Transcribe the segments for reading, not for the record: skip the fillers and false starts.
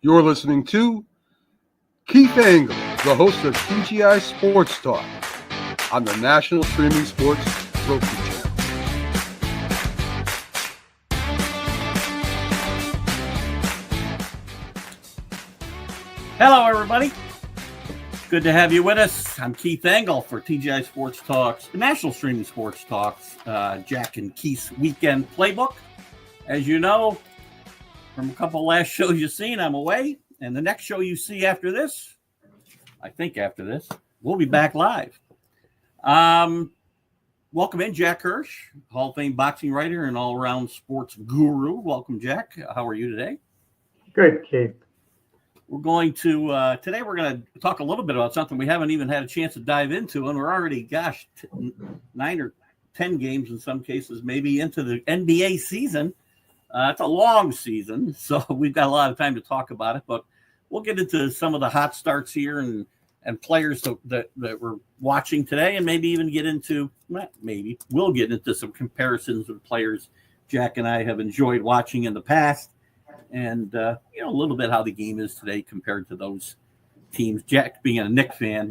You're listening to Keith Angle, the host of TGI Sports Talk on the National Streaming Sports Roku channel. Hello, everybody. Good to have you with us. I'm Keith Angle for TGI Sports Talks, National Streaming Sports Talks, Jack and Keith's Weekend Playbook. As you know, from a couple last shows you've seen, I'm away. And the next show you see after this, I think after this, we'll be back live. Welcome in, Jack Hirsch, Hall of Fame boxing writer and all-around sports guru. Welcome, Jack. How are you today? Good, Keith. We're going to, today we're going to talk a little bit about something we haven't even had a chance to dive into, and we're already, 9 or 10 games in some cases, maybe into the NBA season. It's a long season, so we've got a lot of time to talk about it, but we'll get into some of the hot starts here and players that we're watching today, and maybe even get into, we'll get into some comparisons of players Jack and I have enjoyed watching in the past, and a little bit how the game is today compared to those teams. Jack being a Knicks fan,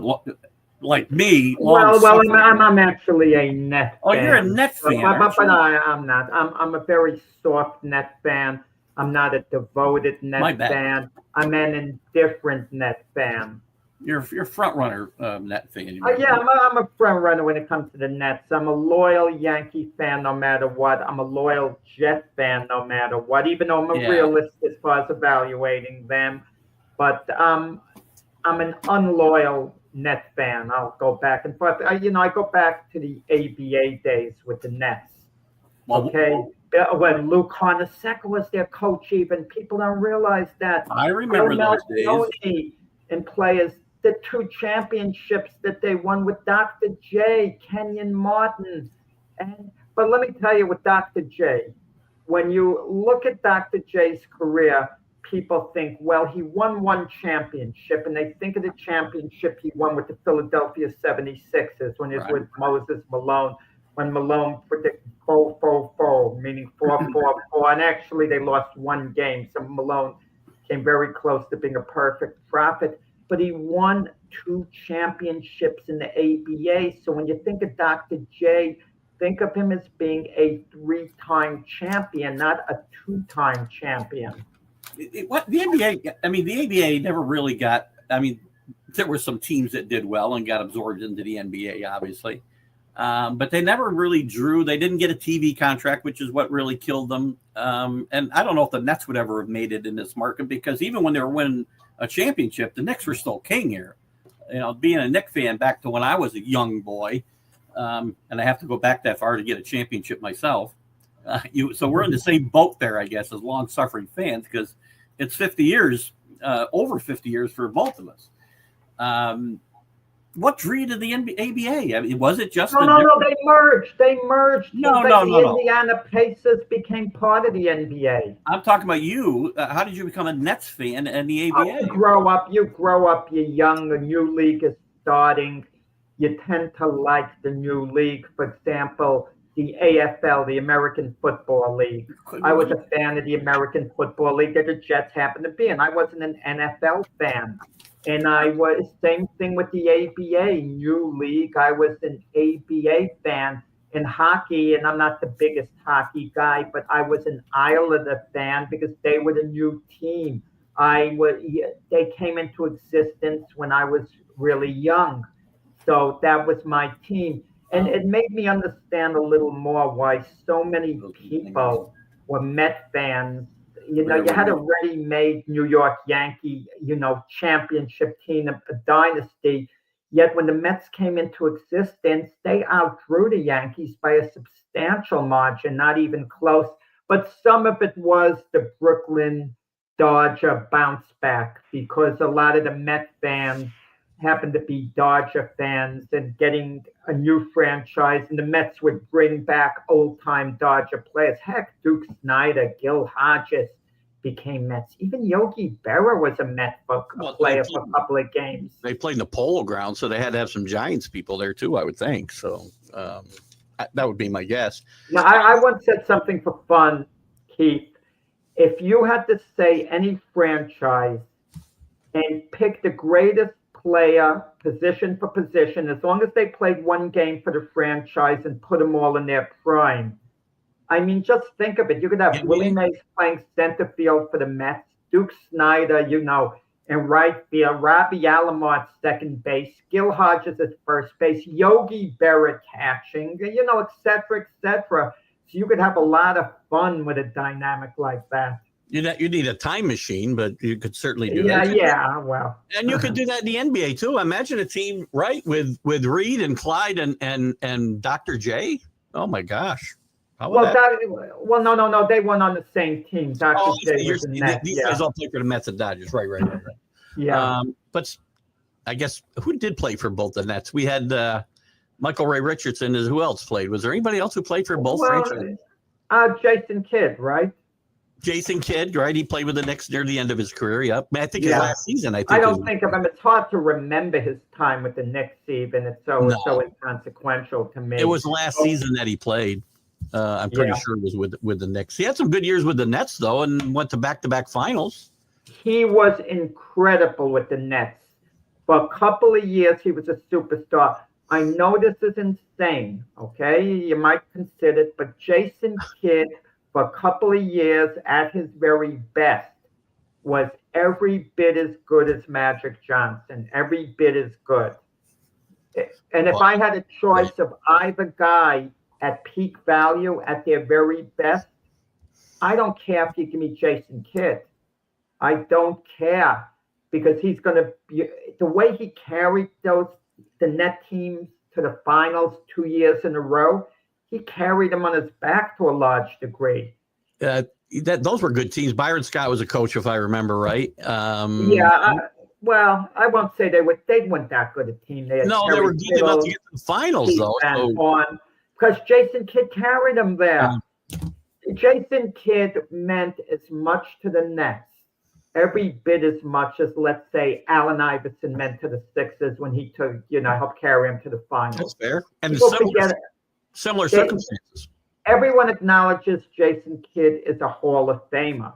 like me. I'm actually a Net fan. Oh, you're a Net fan, but I'm not. I'm a very soft Net fan. I'm not a devoted Net fan. I'm an indifferent Net fan. You're a front runner Net fan. I'm a front runner when it comes to the Nets. I'm a loyal Yankee fan no matter what. I'm a loyal Jet fan no matter what, even though I'm a realist as far as evaluating them. But I'm an unloyal Net fan. I'll go back and forth. I go back to the ABA days with the Nets. Okay, when Luke Hornacek was their coach, even people don't realize that. I remember those days. And players, the 2 championships that they won with Dr. J, Kenyon Martin, but let me tell you, with Dr. J, when you look at Dr. J's career, people think, well, he won 1 championship, and they think of the championship he won with the Philadelphia 76ers when he was with Moses Malone, when Malone predicted 4-4-4, meaning 4-4-4, and actually they lost 1 game, so Malone came very close to being a perfect prophet, but he won 2 championships in the ABA, so when you think of Dr. J, think of him as being a 3-time champion, not a 2-time champion. The ABA never really got, there were some teams that did well and got absorbed into the NBA, obviously. But they never really drew. They didn't get a TV contract, which is what really killed them. And I don't know if the Nets would ever have made it in this market, because even when they were winning a championship, the Knicks were still king here. Being a Knicks fan back to when I was a young boy, and I have to go back that far to get a championship myself. So we're in the same boat there, I guess, as long-suffering fans, because it's 50 years, over 50 years for both of us. What drew you to the ABA? Was it just No, they merged. No. Indiana Pacers became part of the NBA. I'm talking about you. How did you become a Nets fan and the ABA? You grow up, you're young, the new league is starting. You tend to like the new league. For example, the AFL, the American Football League. I was a fan of the American Football League that the Jets happened to be, and I wasn't an NFL fan. And I was, same thing with the ABA, new league. I was an ABA fan in hockey, and I'm not the biggest hockey guy, but I was an Islander fan because they were the new team. They came into existence when I was really young. So that was my team. And it made me understand a little more why so many people were Met fans. You had a ready-made New York Yankee, championship team, a dynasty. Yet when the Mets came into existence, they outdrew the Yankees by a substantial margin, not even close. But some of it was the Brooklyn Dodger bounce back, because a lot of the Met fans happened to be Dodger fans and getting a new franchise, and the Mets would bring back old-time Dodger players. Heck, Duke Snyder, Gil Hodges became Mets. Even Yogi Berra was a Met player for a couple of games. They played in the Polo Grounds, so they had to have some Giants people there too, I would think. So that would be my guess. Now, I once said something for fun, Keith. if you had to say any franchise and pick the greatest player position for position, as long as they played one game for the franchise and put them all in their prime. I mean, just think of it. You could have Willie Mays playing center field for the Mets, Duke Snyder, in right field, Robbie Alomar at second base, Gil Hodges at first base, Yogi Berra catching, et cetera, et cetera. So you could have a lot of fun with a dynamic like that. You need a time machine, but you could certainly do that. Yeah, well. And you could do that in the NBA too. Imagine a team, right, with Reed and Clyde and Dr. J. Oh my gosh. No. They weren't on the same team. Dr. J was in the Mets. These guys all play for the Mets and Dodgers. Right. Yeah. But I guess who did play for both the Nets? We had Michael Ray Richardson. Who else played? Was there anybody else who played for both franchises? Jason Kidd, right? Jason Kidd, right? He played with the Knicks near the end of his career. Yep. I think his last season. I don't think of him. It's hard to remember his time with the Knicks, even. It's so inconsequential to me. It was last season that he played. I'm pretty sure it was with the Knicks. He had some good years with the Nets, though, and went to back-to-back finals. He was incredible with the Nets. For a couple of years, he was a superstar. I know this is insane, okay? You might consider it, but Jason Kidd, for a couple of years at his very best, was every bit as good as Magic Johnson, every bit as good. And if I had a choice of either guy at peak value at their very best, I don't care if you give me Jason Kidd. I don't care, because he's going to be the way he carried the net teams to the finals 2 years in a row. He carried them on his back to a large degree. Those were good teams. Byron Scott was a coach, if I remember right. Well, I won't say they weren't that good a team. They were good enough to get to the finals, though. Because Jason Kidd carried them there. Jason Kidd meant as much to the Nets, every bit as much as, let's say, Allen Iverson meant to the Sixers when he took, helped carry him to the finals. That's fair. And similar circumstances. Everyone acknowledges Jason Kidd is a Hall of Famer,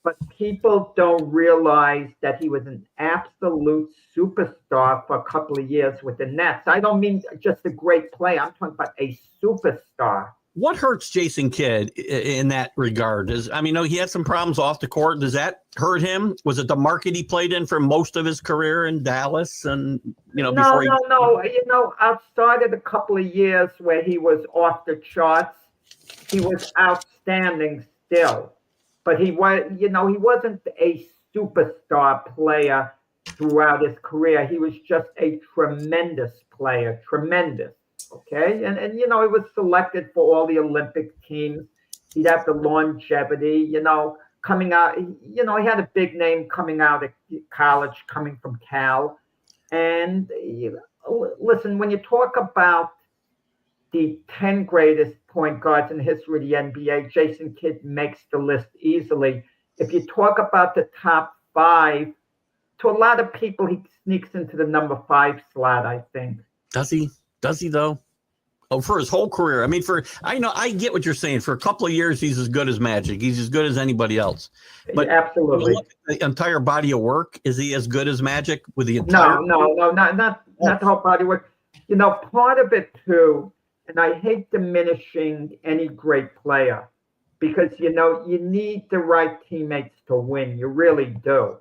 but people don't realize that he was an absolute superstar for a couple of years with the Nets. I don't mean just a great player. I'm talking about a superstar. What hurts Jason Kidd in that regard? He had some problems off the court. Does that hurt him? Was it the market he played in for most of his career in Dallas? And No. Outside of the couple of years where he was off the charts, he was outstanding still. But he wasn't a superstar player throughout his career. He was just a tremendous player, tremendous. Okay, and he was selected for all the Olympic teams. He'd have the longevity, coming out. He had a big name coming out of college, coming from Cal. And listen, when you talk about the 10 greatest point guards in the history of the NBA, Jason Kidd makes the list easily. If you talk about the top 5, to a lot of people, he sneaks into the number 5 slot, I think. Does he? Does he, though? Oh, for his whole career. I get what you're saying. For a couple of years, he's as good as Magic. He's as good as anybody else. But absolutely, look at the entire body of work. Is he as good as Magic with the entire? No, not the whole body of work. Part of it too, and I hate diminishing any great player, because you need the right teammates to win. You really do.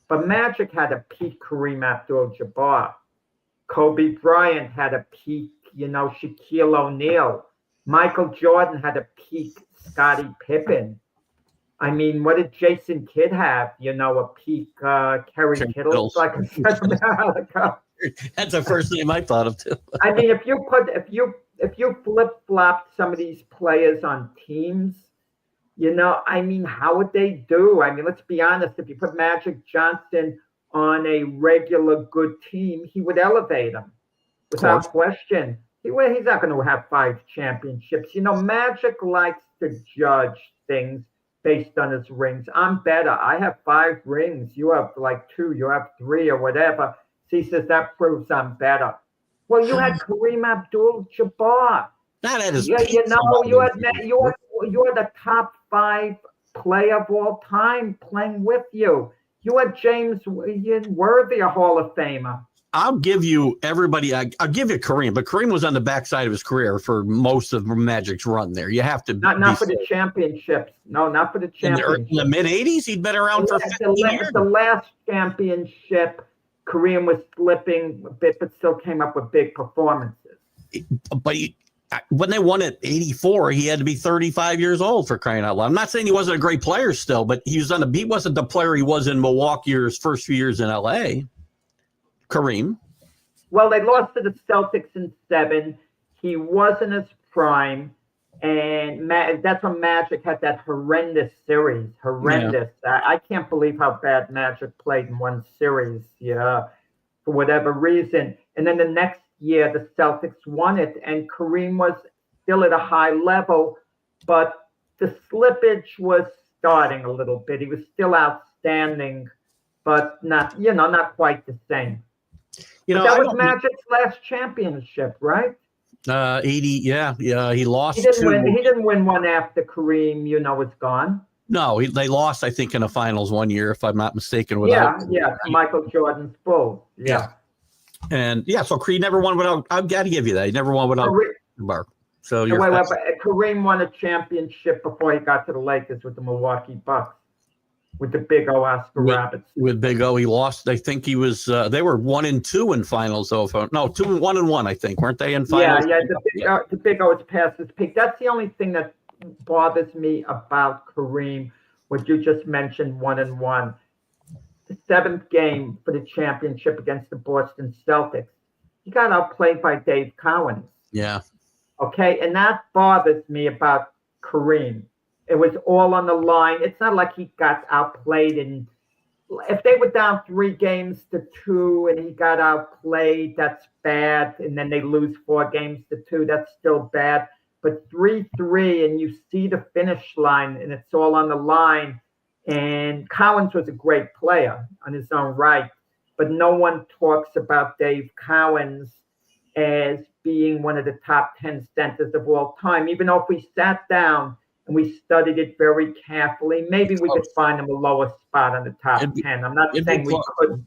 But Magic had a peak Kareem Abdul-Jabbar. Kobe Bryant had a peak, Shaquille O'Neal. Michael Jordan had a peak Scottie Pippen. What did Jason Kidd have? A peak Kerry Kittles, like I said a while ago. That's the first name I thought of too. If you flip-flopped some of these players on teams, how would they do? Let's be honest. If you put Magic Johnson on a regular good team, he would elevate them without question. He's not going to have 5 championships. Magic likes to judge things based on his rings. I'm better. I have 5 rings. You have 2. You have 3 or whatever. So he says that proves I'm better. Well, you had Kareem Abdul-Jabbar. Not at his you had the top 5 player of all time playing with you. You had James Worthy, a Hall of Famer. I'll give you everybody. I'll give you Kareem, but Kareem was on the backside of his career for most of Magic's run there. You have to not for the championships. No, not for the championships. In the mid '80s, he'd been around for 15 years. The last championship, Kareem was slipping a bit, but still came up with big performances. But when they won at 84, he had to be 35 years old, for crying out loud. I'm not saying he wasn't a great player still, but he wasn't the player he was in Milwaukee or his first few years in LA. Kareem. Well, they lost to the Celtics in 7. He wasn't his prime, and that's when Magic had that horrendous series. Horrendous. Yeah. I can't believe how bad Magic played in one series. Yeah, for whatever reason. And then the next year, the Celtics won it, and Kareem was still at a high level, but the slippage was starting a little bit. He was still outstanding, but not quite the same. That was Magic's last championship, right? 80, yeah, he lost. He didn't win one after Kareem, was gone. No, they lost, I think, in the finals one year, if I'm not mistaken. Michael Jordan's Bulls. Yeah. And so Kareem never won without. I've got to give you that. He never won without Bar. So Kareem won a championship before he got to the Lakers with the Milwaukee Bucks. With the big O Oscar Roberts. With Big O, he lost. I think he was. They were 1-2 in finals, though. 1-1, I think, weren't they in finals? The Big O is past his peak. That's the only thing that bothers me about Kareem. What you just mentioned, 1-1. The 7th game for the championship against the Boston Celtics, he got outplayed by Dave Cowens. Yeah. Okay, and that bothers me about Kareem. It was all on the line. It's not like he got outplayed. And if they were down 3-2 and he got outplayed, that's bad. And then they lose 4-2, that's still bad. But 3-3 and you see the finish line and it's all on the line. And Cowens was a great player on his own right. But no one talks about Dave Cowens as being one of the top 10 centers of all time. Even though if we sat down and we studied it very carefully, maybe we could find him a lower spot on the top 10. I'm not saying we couldn't.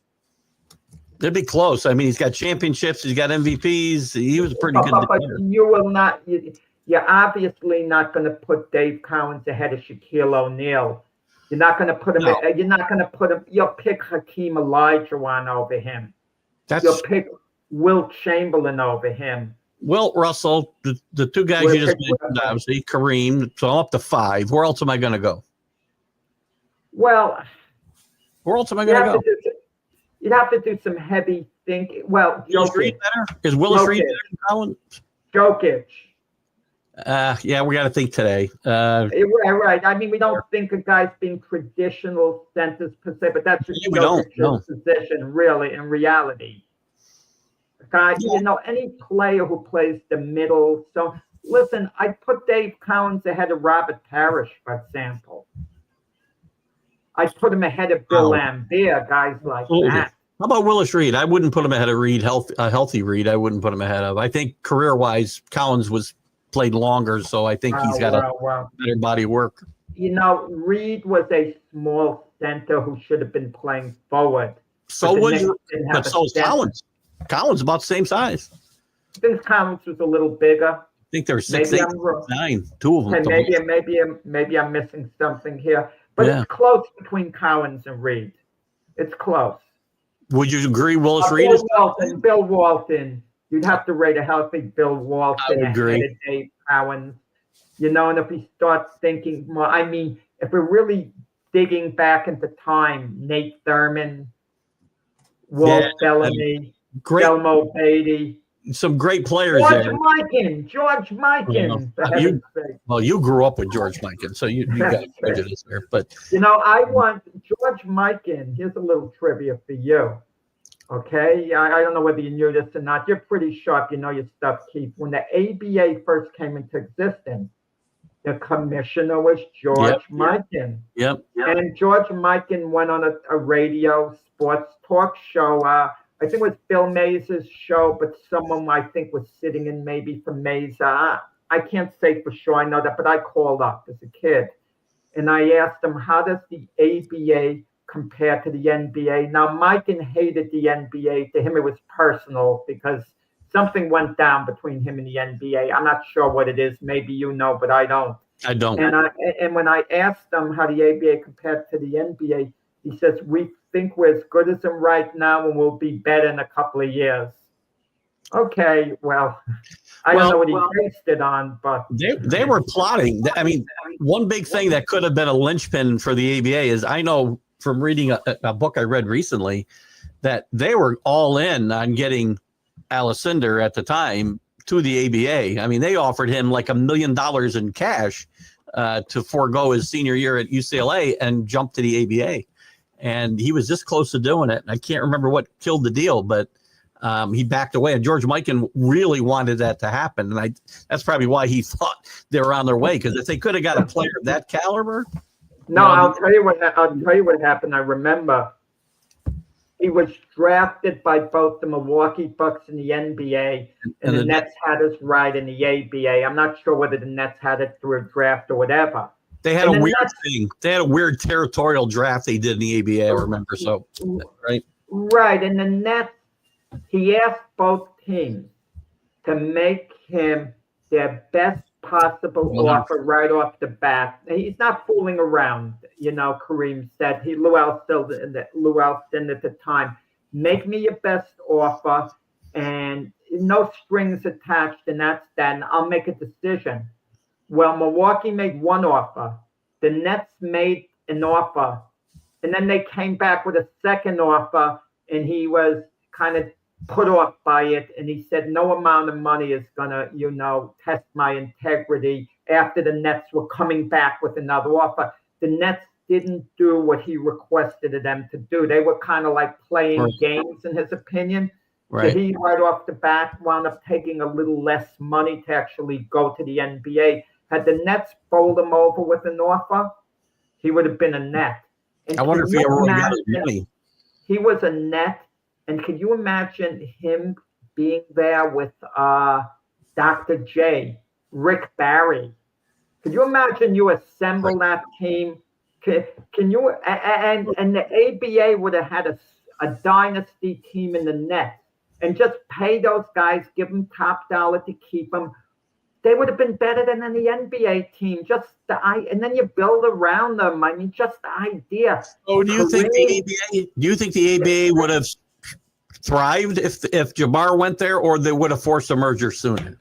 It'd be close. I mean, he's got championships. He's got MVPs. He was pretty good. But you will not. You're obviously not going to put Dave Cowens ahead of Shaquille O'Neal. You're not going to put him. No. You're not going to put him. You'll pick Hakeem Olajuwon over him. You'll pick Wilt Chamberlain over him. Wilt, Russell, the two guys you just mentioned, obviously, Kareem, so I'm up to 5. Where else am I going to go? Well, where else am I going to go? You'd have to do some heavy thinking. Well, Willis Reed better? Is Willis Reed better than Collins? Jokic. Yeah, we got to think today. Right. I mean, we don't think of guys being traditional centers per se, but that's just Jokic's position, really, in reality. Guy, any player who plays the middle. So, listen, I put Dave Cowens ahead of Robert Parrish, for example. I put him ahead of Bill Laimbeer, guys like that. How about Willis Reed? I wouldn't put him ahead of Reed. Healthy Reed, I wouldn't put him ahead of. I think career-wise, Cowens played longer, so I think he's got a better body of work. Reed was a small center who should have been playing forward. So was Cowens. Cowens about the same size. I think Cowens was a little bigger. I think they were 6'8", 9. 2 of them. And maybe I'm missing something here, but it's close between Cowens and Reed. It's close. Would you agree, Willis Reed? Bill Walton. You'd have to rate a healthy Bill Walton ahead of Dave Cowens. And if we start thinking more, I mean, if we're really digging back into time, Nate Thurman, Walt Bellamy. Great. Delmo Beatty. Some great players George there. George Mikan. You grew up with George Mikan, so you got prejudice there. But I want George Mikan. Here's a little trivia for you. Okay, I don't know whether you knew this or not. You're pretty sharp. You know your stuff, Keith. When the ABA first came into existence, the commissioner was George Mikan. Yep. And George Mikan went on a radio sports talk show. I think it was Bill Mays' show, but someone I think was sitting in maybe from Mays. I can't say for sure. I know that, but I called up as a kid. and I asked him, how does the ABA compare to the NBA? Now, Mikan hated the NBA. To him, it was personal because something went down between him and the NBA. I'm not sure what it is. Maybe you know, but I don't. I don't. And when I asked him how the ABA compared to the NBA, he says, we think we're as good as them right now and we'll be better in a couple of years. Okay, well, I don't know what he based it on, but they were plotting. I mean, one big thing that could have been a linchpin for the ABA is, I know from reading a book I read recently that they were all in on getting Alcindor at the time to the ABA. I mean, they offered him like $1 million in cash to forego his senior year at UCLA and jump to the ABA. And he was this close to doing it. I can't remember what killed the deal, but he backed away. And George Mikan really wanted that to happen. And that's probably why he thought they were on their way. Because if they could have got a player of that caliber. No, I'll tell you what happened. I remember he was drafted by both the Milwaukee Bucks and the NBA, and the Nets had us right in the ABA. I'm not sure whether the Nets had it through a draft or whatever. They had a weird thing. They had a weird territorial draft they did in the ABA, I remember. So, right? Right. And the Nets, he asked both teams to make him their best possible offer right off the bat. He's not fooling around, Kareem said. Lou Alcindor at the time, make me your best offer and no strings attached, and that's that, and I'll make a decision. Well, Milwaukee made one offer. The Nets made an offer. And then they came back with a second offer, and he was kind of put off by it. And he said, no amount of money is going to, test my integrity after the Nets were coming back with another offer. The Nets didn't do what he requested of them to do. They were kind of like playing games, in his opinion. Right. So he, right off the bat, wound up taking a little less money to actually go to the NBA. Had the Nets bowled him over with an offer, he would have been a Net. And I wonder if he ever really got his money. He was a Net, and could you imagine him being there with Dr. J, Rick Barry? Could you imagine you assemble that team? Can you? And the ABA would have had a dynasty team in the Nets, and just pay those guys, give them top dollar to keep them. They would have been better than the NBA team. And then you build around them. I mean, just the idea. So do you think the ABA would have thrived if Jabbar went there, or they would have forced a merger sooner?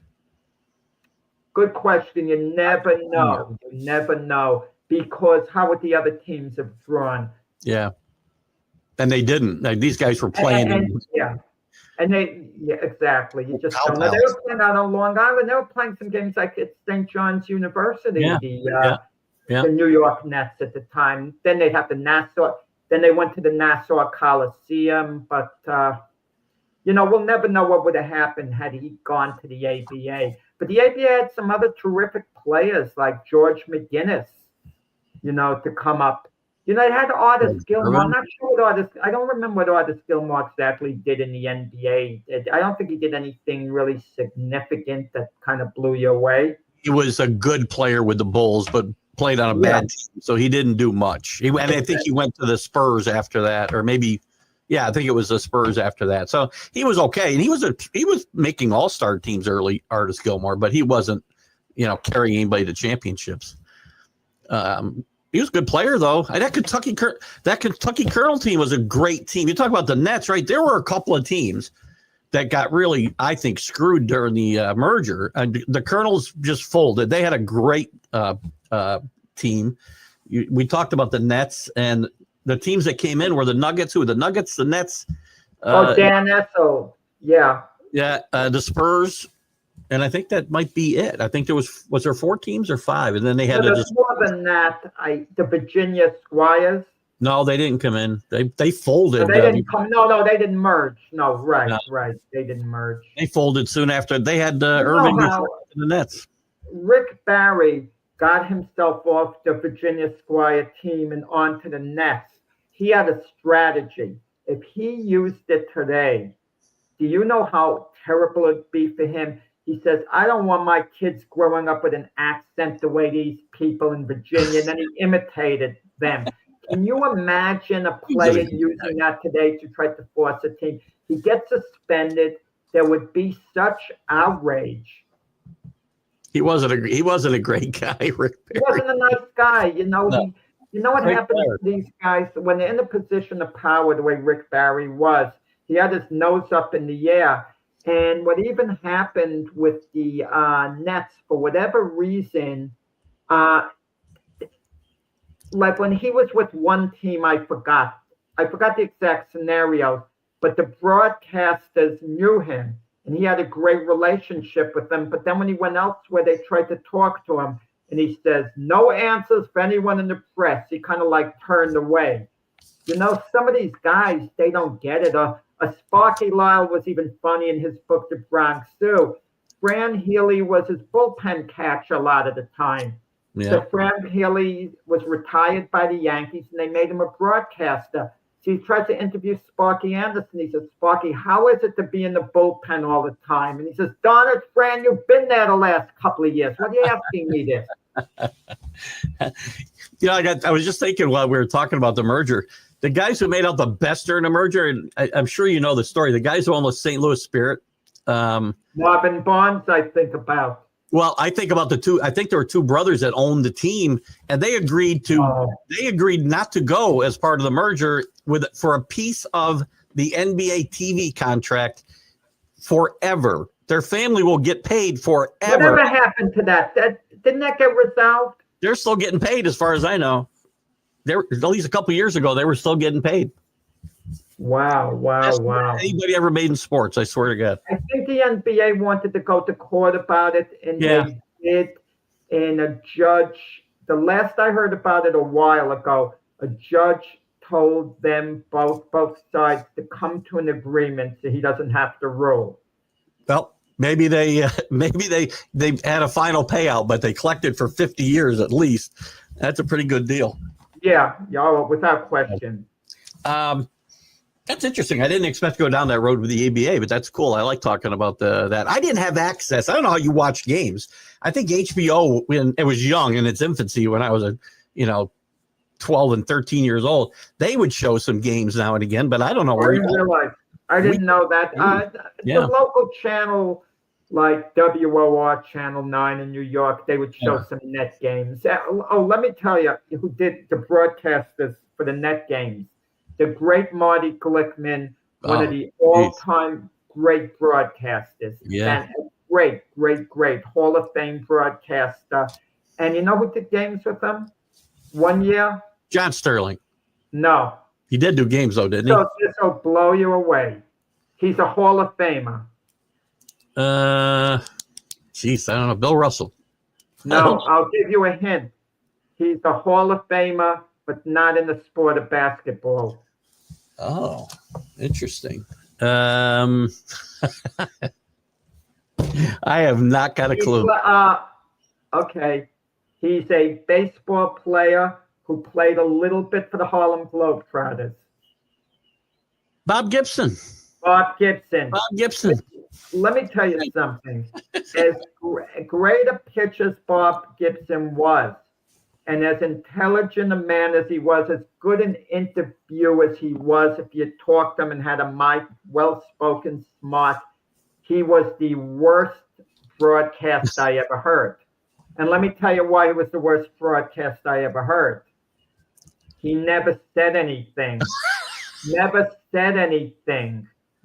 Good question. You never know. You never know, because how would the other teams have drawn? Yeah, and they didn't. Like, these guys were playing. And exactly. You just don't know. They were playing out on Long Island. They were playing some games like at St. John's University, the New York Nets at the time. Then they'd have the Nassau. Then they went to the Nassau Coliseum. But, we'll never know what would have happened had he gone to the ABA. But the ABA had some other terrific players like George McGinnis, to come up. They had Artis Gilmore. I'm not sure I don't remember what Artis Gilmore exactly did in the NBA. I don't think he did anything really significant that kind of blew you away. He was a good player with the Bulls, but played on a bad team, so he didn't do much. And I think he went to the Spurs after that, or maybe, I think it was the Spurs after that. So he was okay, and he was making all-star teams early, Artis Gilmore, but he wasn't, carrying anybody to championships. He was a good player, though. That Kentucky Colonel team was a great team. You talk about the Nets, right? There were a couple of teams that got really, I think, screwed during the merger. And the Colonels just folded. They had a great team. We talked about the Nets, and the teams that came in were the Nuggets. Who were the Nuggets? The Nets. Dan Esso. Yeah. Yeah, the Spurs. And I think that might be it. I think was there 4 teams or 5? And then they had more than that. The Virginia Squires. No, they didn't come in. They folded. So they didn't come. No, they didn't merge. No, right. They didn't merge. They folded soon after. They had Irving in the Nets. Rick Barry got himself off the Virginia Squire team and onto the Nets. He had a strategy. If he used it today, do you know how terrible it'd be for him? He says, I don't want my kids growing up with an accent the way these people in Virginia. And then he imitated them. Can you imagine a player using that today to try to force a team? He gets suspended. There would be such outrage. He wasn't a great guy, Rick Barry. He wasn't a nice guy. No. You know what Great happens player. to these guys when they're in a position of power the way Rick Barry was? He had his nose up in the air. And what even happened with the Nets, for whatever reason, like when he was with one team, I forgot the exact scenario, but the broadcasters knew him and he had a great relationship with them. But then when he went elsewhere, they tried to talk to him and he says, no answers for anyone in the press. He kind of like turned away. You know, some of these guys, they don't get it. A Sparky Lyle was even funny in his book, The Bronx Zoo. Fran Healy was his bullpen catcher a lot of the time. Yeah. So Fran Healy was retired by the Yankees, and they made him a broadcaster. So he tried to interview Sparky Anderson. He says, Sparky, how is it to be in the bullpen all the time? And he says, darn it, Fran, you've been there the last couple of years. What are you asking me this? I was just thinking while we were talking about the merger, the guys who made out the best during the merger, and I'm sure you know the story, the guys who owned the St. Louis Spirit. Marvin Barnes, I think about. Well, I think about the two. I think there were two brothers that owned the team, and they agreed not to go as part of the merger for a piece of the NBA TV contract forever. Their family will get paid forever. Whatever happened to that? Didn't that get resolved? They're still getting paid, as far as I know. At least a couple years ago, they were still getting paid. Wow. Anybody ever made in sports, I swear to God. I think the NBA wanted to go to court about it, and they did. And a judge, the last I heard about it a while ago, a judge told them both sides to come to an agreement so he doesn't have to rule. Well, maybe they had a final payout, but they collected for 50 years at least. That's a pretty good deal. Yeah, without question. That's interesting. I didn't expect to go down that road with the ABA, but that's cool. I like talking about that. I didn't have access. I don't know how you watched games. I think HBO, when it was young in its infancy, when I was 12 and 13 years old, they would show some games now and again, but I don't know where you realize. I didn't know that. The local channel, like WOR Channel 9 in New York, they would show some net games. Oh, let me tell you who did the broadcasters for the net games. The great Marty Glickman, one of the all-time great broadcasters. Yeah. And great Hall of Fame broadcaster. And you know who did games with him? 1 year? John Sterling. No. He did do games, though, didn't he? So this will blow you away. He's a Hall of Famer. I don't know. Bill Russell. No, I'll give you a hint. He's a Hall of Famer, but not in the sport of basketball. Oh, interesting. I have not got a clue. Okay. He's a baseball player who played a little bit for the Harlem Globetrotters. Bob Gibson. Bob Gibson. Let me tell you something. As great a pitcher as Bob Gibson was, and as intelligent a man as he was, as good an interview as he was, if you talked to him and had a mic, well-spoken, smart, he was the worst broadcast I ever heard. And let me tell you why he was the worst broadcast I ever heard. He never said anything.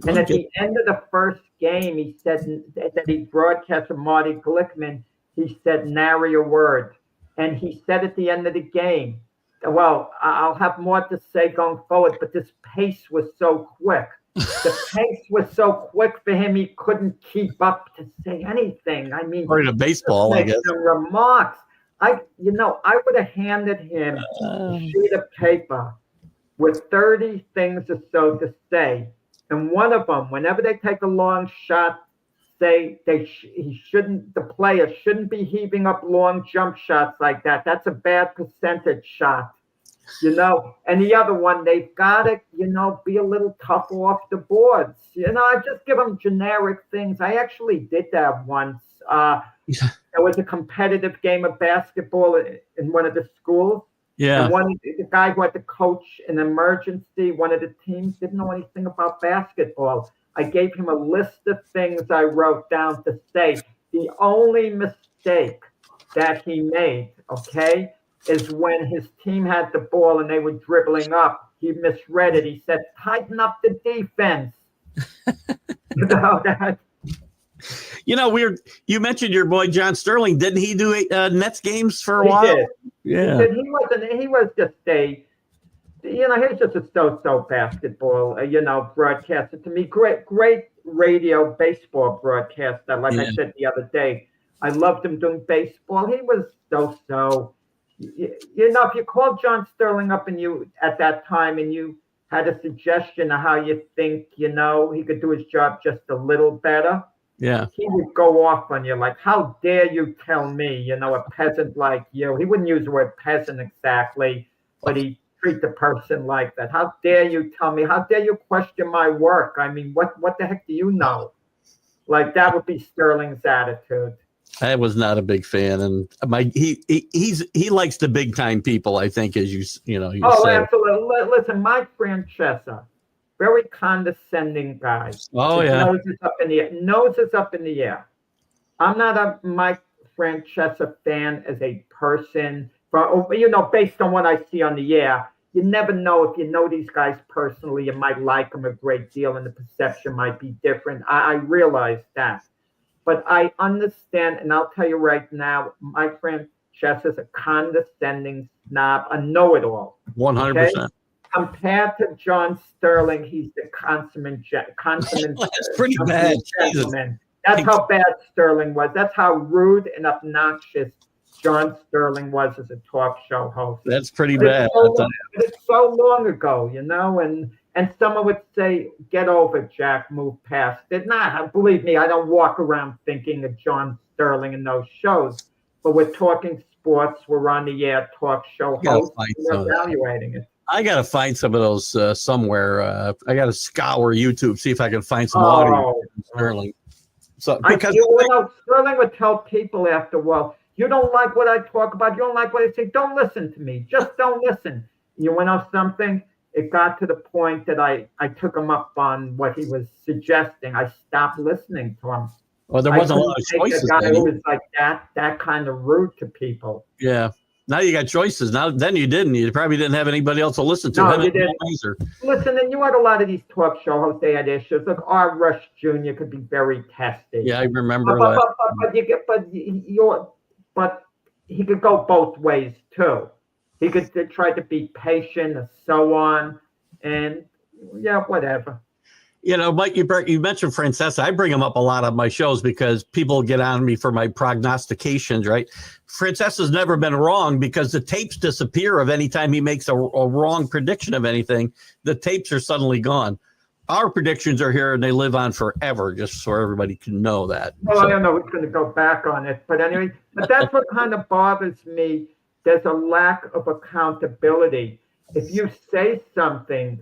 And at the end of the first game, he said that he broadcast to Marty Glickman. He said nary a word. And he said at the end of the game, well, I'll have more to say going forward, but this pace was so quick. The pace was so quick for him, he couldn't keep up to say anything. I mean, or in a baseball, I guess. Some remarks. I would have handed him a sheet of paper with 30 things or so to say. And one of them, whenever they take a long shot, say the player shouldn't be heaving up long jump shots like that. That's a bad percentage shot. And the other one, they've got to, be a little tough off the boards. I just give them generic things. I actually did that once. There was a competitive game of basketball in one of the schools. Yeah. And the guy who had to coach an emergency, one of the teams didn't know anything about basketball. I gave him a list of things I wrote down to say. The only mistake that he made, okay, is when his team had the ball and they were dribbling up. He misread it. He said, tighten up the defense. You mentioned your boy John Sterling. Didn't he do Nets games for a while? Did. Yeah. He was just he's just a so-so basketball, broadcaster to me. Great radio baseball broadcaster. Like I said the other day, I loved him doing baseball. He was so-so. If you called John Sterling up and you at that time and you had a suggestion of how you think, he could do his job just a little better. Yeah. He would go off on you like, how dare you tell me, a peasant like you. He wouldn't use the word peasant exactly, but he treat the person like that. How dare you tell me? How dare you question my work? I mean, what the heck do you know? Like that would be Sterling's attitude. I was not a big fan, and he likes the big time people. I think, as you said. Absolutely. Listen, Mike Francesa, very condescending guy. Oh yeah, nose is up in the air. I'm not a Mike Francesa fan as a person, based on what I see on the air. You never know if you know these guys personally. You might like them a great deal, and the perception might be different. I realize that. But I understand, and I'll tell you right now, Mike Francesa is a condescending snob, a know-it-all. 100%. Compared to John Sterling, he's the consummate That's pretty bad. Gentleman. That's how bad Sterling was. That's how rude and obnoxious John Sterling was as a talk show host. That's pretty bad. It's so long ago, and someone would say, get over it, Jack, move past it. Nah, believe me, I don't walk around thinking of John Sterling in those shows. But we're talking sports, we're on the air talk show host, we're evaluating it. I got to find some of those somewhere. I got to scour YouTube, see if I can find some audio of Sterling. So, because Sterling would tell people after, well, you don't like what I talk about, you don't like what I say, don't listen to me. Just don't listen. Something? It got to the point that I took him up on what he was suggesting. I stopped listening to him. Well, there wasn't a lot of choices. A guy who was like that kind of rude to people. Yeah. Now you got choices. Then you didn't. You probably didn't have anybody else to listen to. No, you didn't. Listen, and you had a lot of these talk show hosts. They had issues. Look, R. Rush Jr. could be very testy. Yeah, I remember that. But he could go both ways too. He could try to be patient and so on, and whatever. Mike, you mentioned Francesa. I bring him up a lot on my shows because people get on me for my prognostications, right? Francesa's never been wrong because the tapes disappear of any time he makes a wrong prediction of anything. The tapes are suddenly gone. Our predictions are here and they live on forever, just so everybody can know that. Well, I don't know who's going to go back on it. But anyway, that's what kind of bothers me. There's a lack of accountability. If you say something,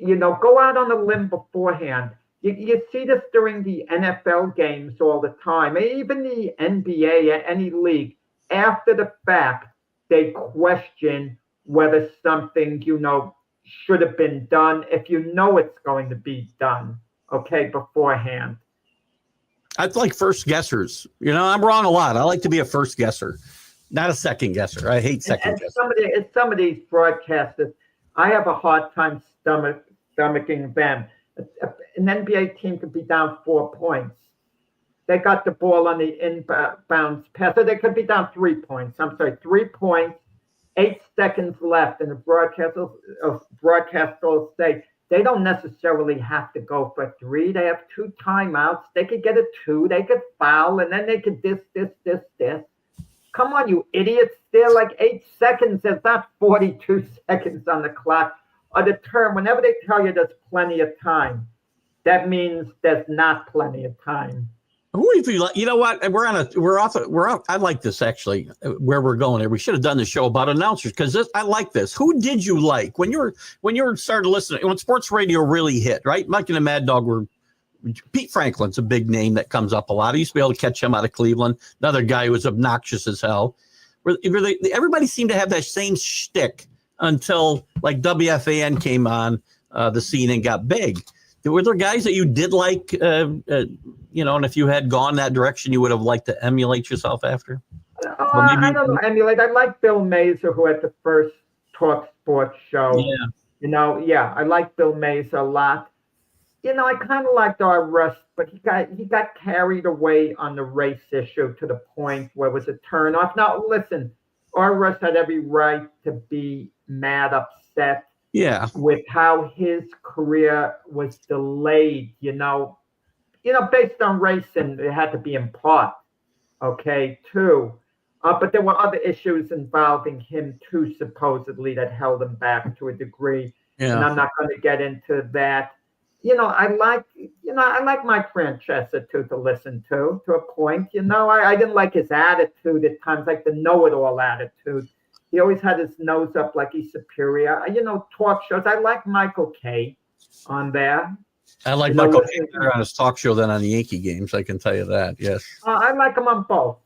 go out on a limb beforehand. You see this during the NFL games all the time, even the NBA, any league. After the fact, they question whether something, should have been done if it's going to be done, beforehand. I like first guessers. I'm wrong a lot. I like to be a first guesser, not a second guesser. I hate second guessers. Some of these broadcasters, I have a hard time stomaching them. An NBA team could be down 4 points. They got the ball on the inbounds pass. So they could be down 3 points. 3 points, 8 seconds left. And the broadcaster will say they don't necessarily have to go for 3. They have 2 timeouts. They could get a 2. They could foul. And then they could this. Come on, you idiots. They're like 8 seconds. There's not 42 seconds on the clock. Or the term, whenever they tell you there's plenty of time, that means there's not plenty of time. Who if you like? You know what? I like this actually. Where we're going here, we should have done the show about announcers because I like this. Who did you like when you were started listening when sports radio really hit? Right, Mike and the Mad Dog were. Pete Franklin's a big name that comes up a lot. I used to be able to catch him out of Cleveland. Another guy who was obnoxious as hell. Everybody seemed to have that same shtick until like WFAN came on the scene and got big. Were there guys that you did like, and if you had gone that direction, you would have liked to emulate yourself after? I don't know, emulate. I like Bill Mazer, who had the first Talk Sports show. Yeah. I like Bill Mazer a lot. I kind of liked R. Russ, but he got carried away on the race issue to the point where it was a turnoff. Now, listen, R. Russ had every right to be mad, upset. Yeah. With how his career was delayed, based on racing, it had to be in part, too. But there were other issues involving him too, supposedly, that held him back to a degree. Yeah. And I'm not going to get into that. I like Mike Francesa too to listen to a point. I didn't like his attitude at times, like the know-it-all attitude. He always had his nose up like he's superior. Talk shows. I like Michael Kay on there. I like Michael Kay better on his talk show than on the Yankee games. I can tell you that. Yes. I like him on both.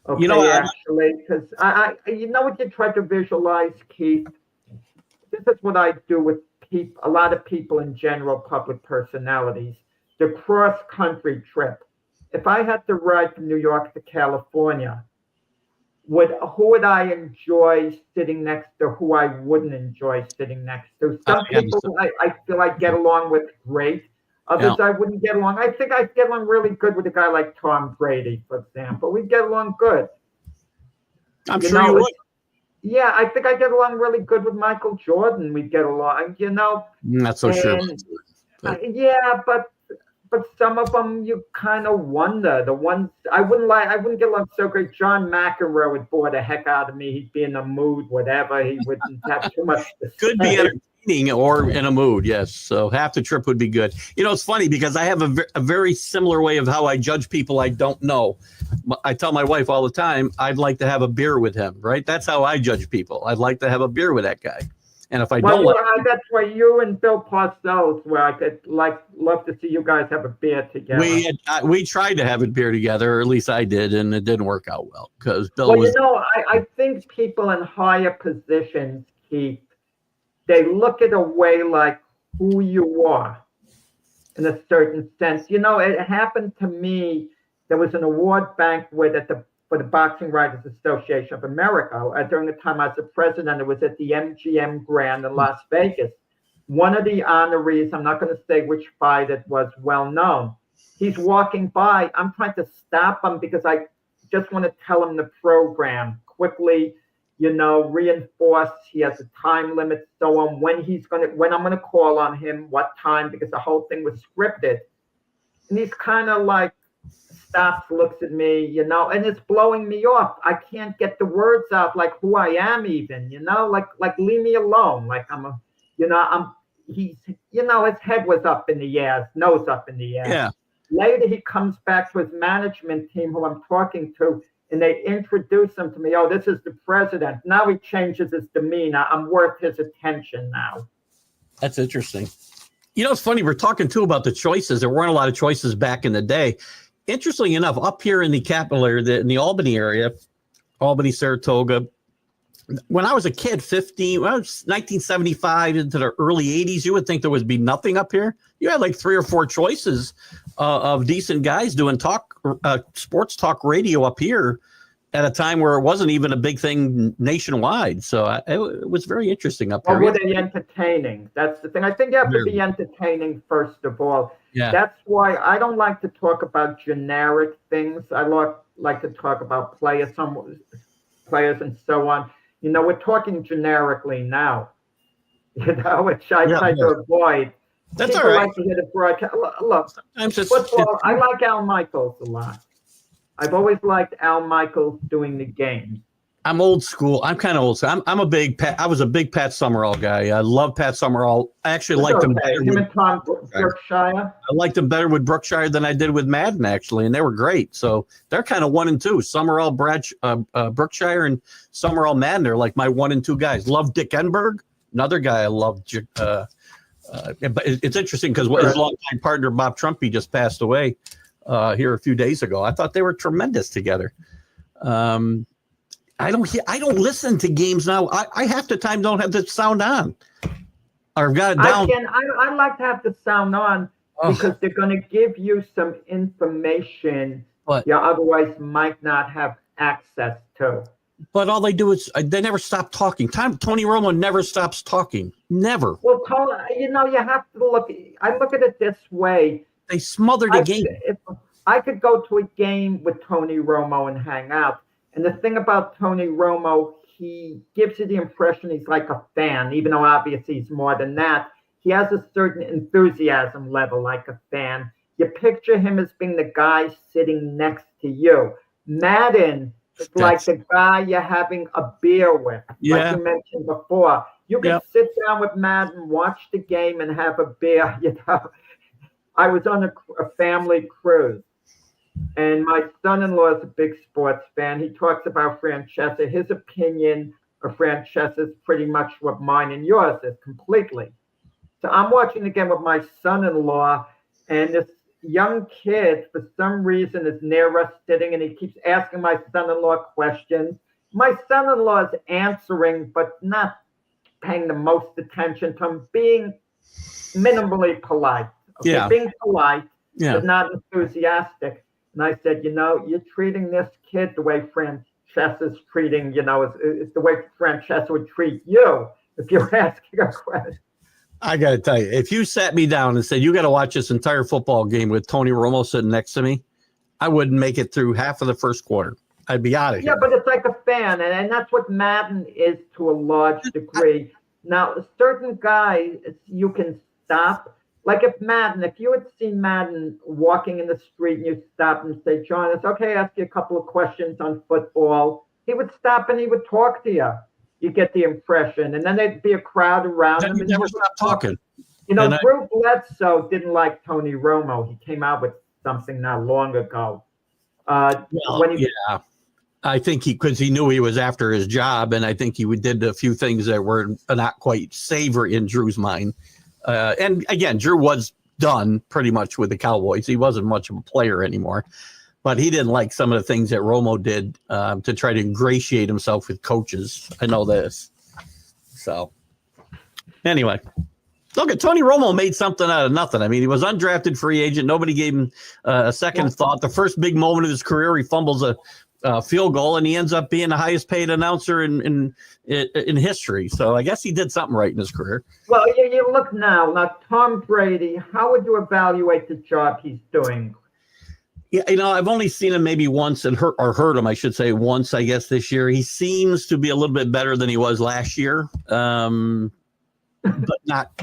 Okay, actually, because I what you try to visualize, Keith. This is what I do with a lot of people in general, public personalities. The cross-country trip. If I had to ride from New York to California, who would I enjoy sitting next to, who I wouldn't enjoy sitting next to? Some people I feel I get along with great. Others I wouldn't get along. I think I'd get along really good with a guy like Tom Brady, for example. We'd get along good. I'm sure you would. Yeah, I think I get along really good with Michael Jordan. We'd get along, Not so sure. But some of them you kind of wonder. The ones I wouldn't get along so great. John McEnroe would bore the heck out of me. He'd be in a mood, whatever. He wouldn't have too much to say. Could be entertaining or in a mood, yes. So half the trip would be good. It's funny because I have a very similar way of how I judge people I don't know. I tell my wife all the time, I'd like to have a beer with him, right? That's how I judge people. I'd like to have a beer with that guy. And if I don't that's why you and Bill Parcells, where I could love to see you guys have a beer together. We tried to have a beer together, or at least I did, and it didn't work out well because Bill was. I think people in higher positions, Keith, they look at a way like who you are, in a certain sense. It happened to me. There was an award banquet for the Boxing Writers Association of America. During the time I was the president, it was at the MGM Grand in Las Vegas. One of the honorees, I'm not going to say which fight it was, well known. He's walking by. I'm trying to stop him because I just want to tell him the program quickly, reinforce he has a time limit, so on, when I'm going to call on him, what time, because the whole thing was scripted. And he's kind of like, stops, looks at me, and it's blowing me off. I can't get the words out, like who I am, even, like leave me alone. Like his head was up in the air, his nose up in the air. Yeah. Later, he comes back to his management team, who I'm talking to, and they introduce him to me. Oh, this is the president. Now he changes his demeanor. I'm worth his attention now. That's interesting. It's funny. We're talking too about the choices. There weren't a lot of choices back in the day. Interestingly enough, up here in the capital area, in the Albany area, Albany, Saratoga, when I was a kid, 1975 into the early 80s, you would think there would be nothing up here. You had like 3 or 4 choices of decent guys doing sports talk radio up here at a time where it wasn't even a big thing nationwide. So it was very interesting up here. Or were they entertaining? That's the thing. I think you have to be entertaining, first of all. Yeah. That's why I don't like to talk about generic things. I like to talk about players and so on. We're talking generically now, which I try to avoid. That's People all right. like to hear the broadcast. Look, football, I like Al Michaels a lot. I've always liked Al Michaels doing the games. I'm old school. I'm kind of old school. I'm a big Pat. I was a big Pat Summerall guy. I love Pat Summerall. I actually liked him better. Him and Tom Brookshire. I liked him better with Brookshire than I did with Madden, actually, and they were great. So they're kind of 1 and 2. Summerall, Brookshire, and Summerall, Madden are like my 1 and 2 guys. Love Dick Enberg, another guy I loved. But it's interesting because his longtime partner Bob Trumpy just passed away here a few days ago. I thought they were tremendous together. I don't listen to games now. I half the time don't have the sound on. Or I've got it down. I like to have the sound on because they're going to give you some information you otherwise might not have access to. But all they do is they never stop talking. Tony Romo never stops talking. Never. Well, you have to look. I look at it this way. They smothered the game. If I could go to a game with Tony Romo and hang out. And the thing about Tony Romo, he gives you the impression he's like a fan, even though obviously he's more than that. He has a certain enthusiasm level like a fan. You picture him as being the guy sitting next to you. Madden is like the guy you're having a beer with, like you mentioned before. You can sit down with Madden, watch the game, and have a beer. I was on a family cruise. And my son-in-law is a big sports fan. He talks about Francesa. His opinion of Francesa is pretty much what mine and yours is completely. So I'm watching the game with my son-in-law, and this young kid, for some reason, is near us sitting, and he keeps asking my son-in-law questions. My son-in-law is answering, but not paying the most attention to him, being minimally polite. Okay? Being polite, but not enthusiastic. And I said, you're treating this kid the way Francesa's treating, it's the way Francesa would treat you if you're asking a question. I got to tell you, if you sat me down and said, you got to watch this entire football game with Tony Romo sitting next to me, I wouldn't make it through half of the first quarter. I'd be out of here. Yeah, but it's like a fan, and that's what Madden is to a large degree. Now, certain guys, you can stop. Like if you had seen Madden walking in the street and you stop and say, John, it's okay, ask you a couple of questions on football, he would stop and he would talk to you. You get the impression. And then there'd be a crowd around him. He never stopped talking. Drew Bledsoe didn't like Tony Romo. He came out with something not long ago. I think because he knew he was after his job, and I think he did a few things that were not quite savory in Drew's mind. And again, Drew was done pretty much with the Cowboys. He wasn't much of a player anymore, but he didn't like some of the things that Romo did to try to ingratiate himself with coaches. I know this. So anyway, look at Tony Romo made something out of nothing. I mean, he was undrafted free agent. Nobody gave him a second thought. The first big moment of his career, he fumbles a field goal, and he ends up being the highest paid announcer in history. So I guess he did something right in his career. Well, you look now, Tom Brady, how would you evaluate the job he's doing? Yeah, I've only seen him maybe once and heard him, I should say, once, I guess, this year. He seems to be a little bit better than he was last year, but not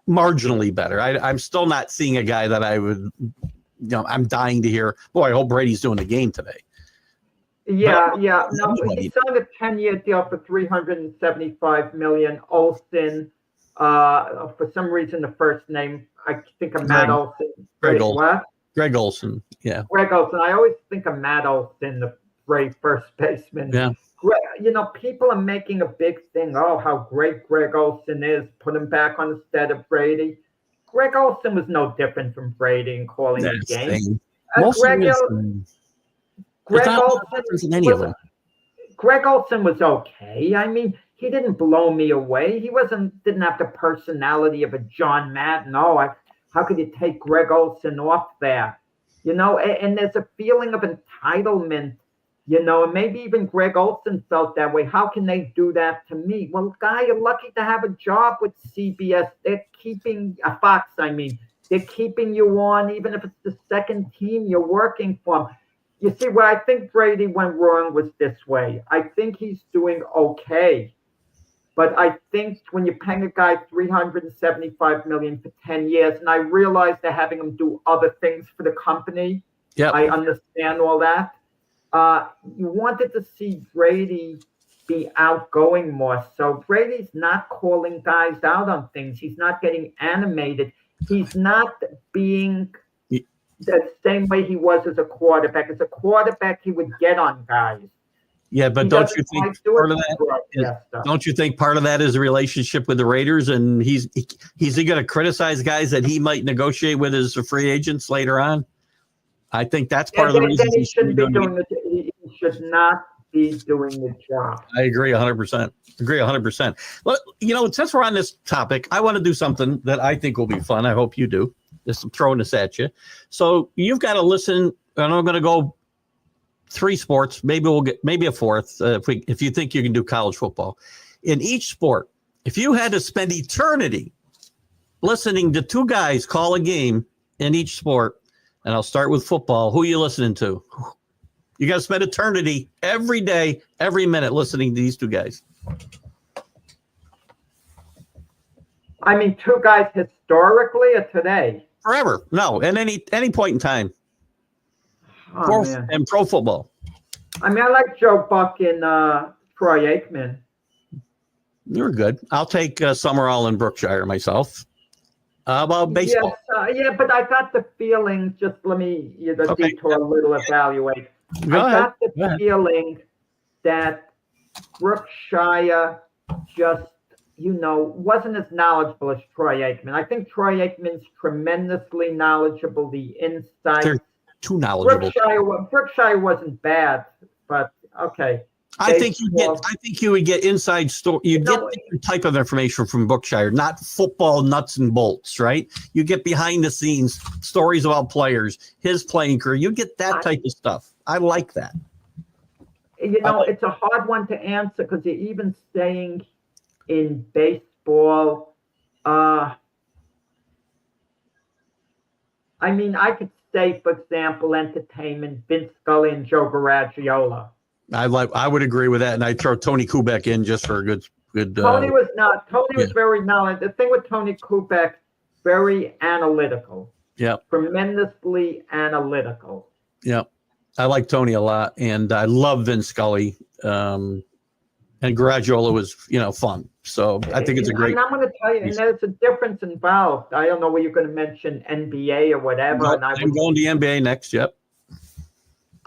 marginally better. I'm still not seeing a guy that I would, I'm dying to hear, boy, I hope Brady's doing the game today. Yeah. No, he signed a 10-year deal for $375 million. Olsen, for some reason, the first name, I think of Matt Olsen. Greg Olsen. Yeah. Greg Olsen. I always think of Matt Olsen, the Brave first baseman. Yeah. People are making a big thing. Oh, how great Greg Olsen is. Put him back on instead of Brady. Greg Olsen was no different from Brady in calling the game. Greg Olsen was okay. I mean, he didn't blow me away. He didn't have the personality of a John Madden. How could you take Greg Olsen off there? And there's a feeling of entitlement, and maybe even Greg Olsen felt that way. How can they do that to me? Well, guy, you're lucky to have a job with CBS. They're keeping Fox, they're keeping you on, even if it's the second team you're working for. You see, where I think Brady went wrong was this way. I think he's doing okay. But I think when you're paying a guy $375 million for 10 years, and I realize they're having him do other things for the company. Yeah, I understand all that. You wanted to see Brady be outgoing more. So Brady's not calling guys out on things. He's not getting animated. He's not being the same way he was as a quarterback. As a quarterback, he would get on guys. Yeah, but don't you think part of that? Don't you think part of that is a relationship with the Raiders, and he's going to criticize guys that he might negotiate with as free agents later on? I think that's part of the reason he shouldn't be doing it. He should not be doing the job. I agree 100%. Agree 100%. Well, since we're on this topic, I want to do something that I think will be fun. I hope you do. Just throwing this at you. So you've got to listen, and I'm going to go 3 sports. Maybe we'll get a fourth if you think you can do college football. In each sport, if you had to spend eternity listening to 2 guys call a game in each sport, and I'll start with football, who are you listening to? You got to spend eternity every day, every minute listening to these 2 guys. I mean, 2 guys historically or today? Forever. No, at any point in time. And pro football. I mean, I like Joe Buck and Troy Aikman. You're good. I'll take Summerall and Brookshire myself. How about baseball? Yes, but I got the feeling, just let me detour a little, evaluate. Got the feeling that Brookshire just, wasn't as knowledgeable as Troy Aikman. I think Troy Aikman's tremendously knowledgeable, the insight. Too knowledgeable. Brookshire wasn't bad, but okay. I think you would get inside story. You get different type of information from Brookshire, not football nuts and bolts, right? You get behind the scenes stories about players, his playing career. You get that type of stuff. I like that. It's a hard one to answer because you're even saying in baseball. I mean, I could say, for example, entertainment, Vince Scully and Joe Garagiola. I would agree with that, and I'd throw Tony Kubek in just for a good. Tony was not. Tony was very knowledgeable. The thing with Tony Kubek, very analytical. Yeah. Tremendously analytical. Yeah, I like Tony a lot, and I love Vince Scully. And Garagiola was, fun. So I think it's a great. And I'm going to tell you, and there's a difference involved. I don't know where you're going to mention NBA or whatever. Nope, I'm going to the NBA next. Yep.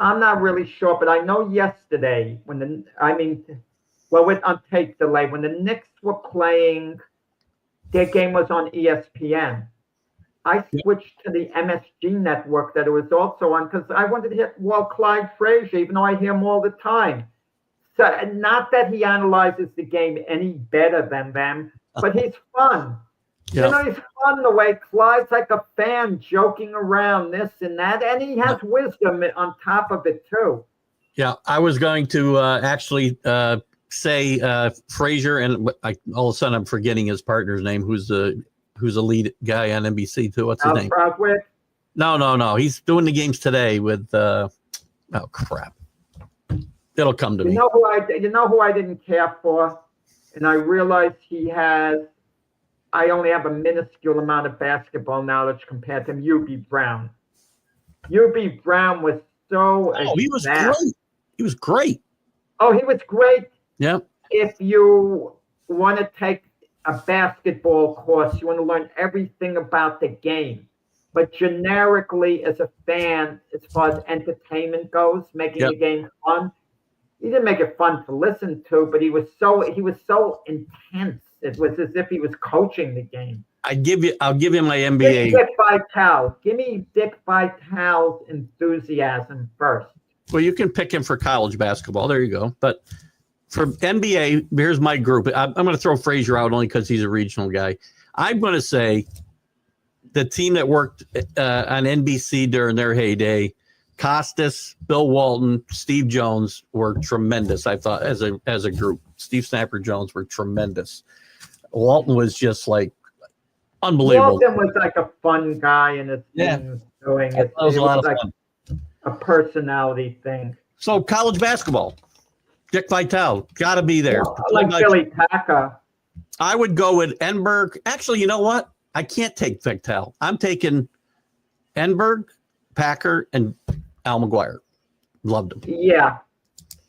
I'm not really sure, but I know yesterday on tape delay, when the Knicks were playing, their game was on ESPN. I switched to the MSG network that it was also on because I wanted to hit Clyde Frazier, even though I hear him all the time. So not that he analyzes the game any better than them, but he's fun. Yeah. He's fun the way Clyde's like a fan joking around this and that, and he has wisdom on top of it too. Yeah, I was going to actually say Frazier, and all of a sudden I'm forgetting his partner's name, who's the lead guy on NBC too. What's his name? Croswick? No. He's doing the games today with. Oh crap! It'll come to me. You know who I didn't care for, and I realized I only have a minuscule amount of basketball knowledge compared to him. UB Brown. UB Brown was so. Oh, he was great. He was great. Oh, he was great. Yeah. If you want to take a basketball course, you want to learn everything about the game. But generically, as a fan, as far as entertainment goes, making the game fun, he didn't make it fun to listen to, but he was so intense. It was as if he was coaching the game. I'll give you my NBA. Give me Dick Vitale's enthusiasm first. Well, you can pick him for college basketball. There you go. But for NBA, here's my group. I'm going to throw Frazier out only because he's a regional guy. I'm going to say the team that worked on NBC during their heyday, Costas, Bill Walton, Steve Jones were tremendous. I thought as a group, Steve Snapper Jones were tremendous. Walton was just like unbelievable. Walton was like a fun guy in his thing doing it. It was like fun. A personality thing. So college basketball, Dick Vitale, got to be there. Like Billy Tacker. I would go with Enberg. Actually, you know what? I can't take Vitale. I'm taking Enberg, Packer, and Al McGuire. Loved him. Yeah,